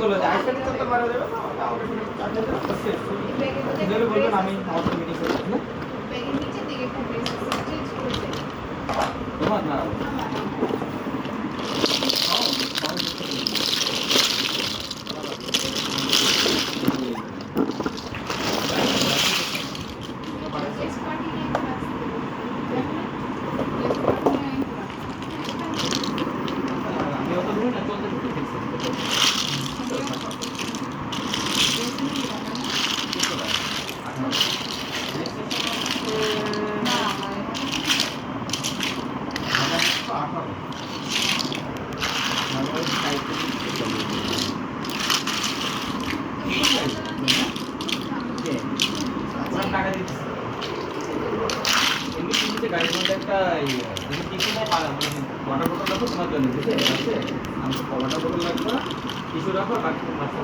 বললো যে আইসক্রিম চত্বর বাইরে দেবে না আমাকে শুনে চার্জ দেবে তো শেষ যদি বলবেন আমি আমার সাথে মিটিং করছি না ব্যাগের নিচের দিকে একটা প্লেস আছে চেঞ্জ করে দেয় তোমার না Yes, party night class. Yes, party night class. আমি অত ধরে না চলতে চলতে দেখছি টাকা দিচ্ছি এমনি কিনতে গাড়ির মধ্যে একটা কিছু না পারা ওয়াটার বোতল রাখো তোমার জন্য বুঝে আছে আমি ওয়াটার বোতল রাখবো কিছু রাখো বাকি রাখো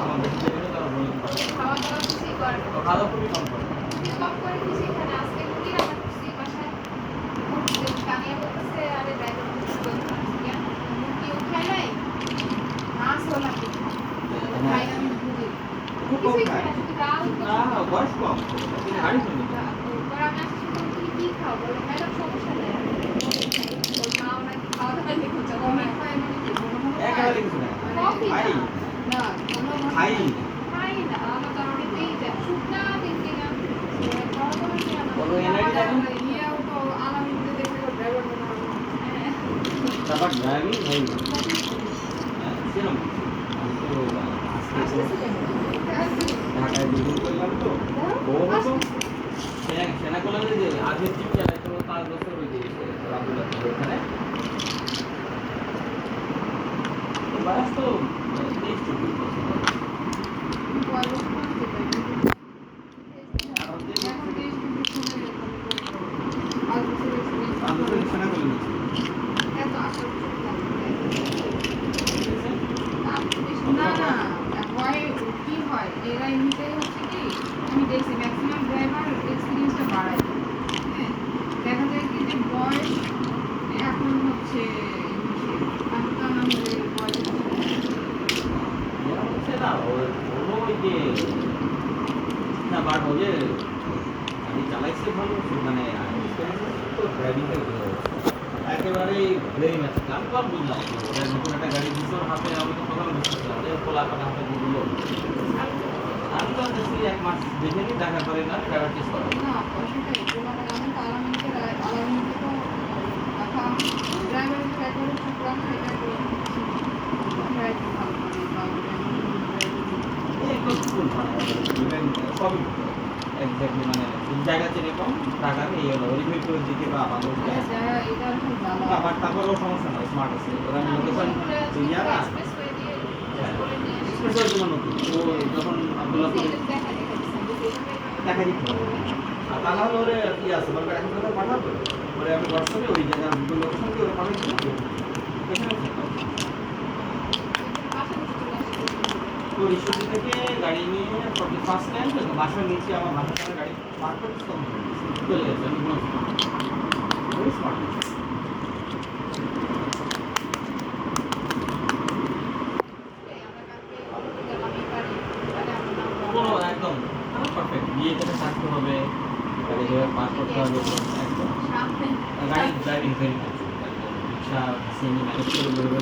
আমার বেশি দেবে না তারা বলে খাওয়া দাওয়া কিছুই করে না। খাওয়া খুবই কম করে কম করে কিছু এখানে আজকে কি রান্না করছি বাসায় কানিয়া বলতেছে আরে ব্যাগে কেউ খায় নাই মাছ ওলা খাই আমি বুঝি খুব কম কিছুই খায় খায় না, শুধু ডাল না বয়স কম কিন্তু গাড়ি শুনি ওরা আমি আসছি তুমি কি খাও বলে ম্যাডাম সমস্যা নেই ওর মাও নাকি খাওয়া দাওয়া দেখো চলো খাই মানে কি একেবারে কিছু না কফি খাই না কোনো খাই খাই না আমার তো অনেকটাই যায় শুকনা দেখি না খাওয়া দাওয়া কি বলো এনার্জি দেখো ইয়েও তো আলামিনকে দেখে তো ড্রাইভার মনে হয় তারপর ড্রাইভিং হয়ে গেল সেরকম আমি তো ঢাকায় বিদ্যুৎ করলাম তো ও হতো সেনা কলেজে যে আগে জিপ চালাইতো 5 বছর হয়ে গিয়েছে আব্দুল্লাহ ওখানে বাস তো নেক্সট সেনা কলেজ না না হয় কি হয় এরা এমনিতে হচ্ছে কি আমি দেখছি ম্যাক্সিমাম ড্রাইভার এক্সপিরিয়েন্সটা বাড়ায় হ্যাঁ দেখা যায় কি যে বয়স এখন হচ্ছে আমি তো আমাদের বয়স হচ্ছে না ওই যে না বাট ওই যে আমি চালাইছি ভালো মানে তো ড্রাইভিংটা একেবারেই ভেরি ম্যাচ আমি তো বুঝলাম ওদের নতুন একটা গাড়ি দিচ্ছে ওর হাতে আমি তো প্রথমে বুঝতেছিলাম যে খোলা কাটা হাতে দিলো আমি তো দেখছি 1 মাস দেখে নি দেখা করে না ড্রাইভার টেস্ট করে না পয়সাটা একটু মানে আমি তো আলামিনকে তো দেখা ড্রাইভারের একবারে শুক্রান সেটা করে ড্রাইভিং ভালো করে বা এই তো স্কুল মানে ইভেন সবই এক্স্যাক্টলি মানে জায়গা চেনে কম টাকা এই হলো রিভিউ করে দিতে বা আমাদের এটা খুব ভালো আবার তারপরেও সমস্যা নয় স্মার্ট আছে ওরা লোকেশন ইয়ারা এক্সপ্রেস করে দিয়ে করে নিয়ে এক্সপ্রেসের জন্য নতুন ও যখন আব্দুল্লাহপুরে দেখা দিতে হবে আর তা নাহলে ওরে কি আছে দরকার এখন কথা পাঠাবো ওরে আমি হোয়াটসঅ্যাপে ওই জায়গার গুগল লোকেশন দিয়ে ওরা পাঠাই দিই এখানে তো রিসোর্ট থেকে গাড়ি নিয়ে ফার্স্ট টাইম তো বাসার নিচে আমার বাসার সামনে গাড়ি পার্ক করতে চলে গেছে আমি কোনো স্মার্ট কোনো একদম পারফেক্ট বিয়ে করে থাকতে হবে গাড়ি যেভাবে পাস করতে হবে একদম গাড়ি ড্রাইভিং ভেরি রিক্সা সেমি ম্যানেজ করে বেরোবে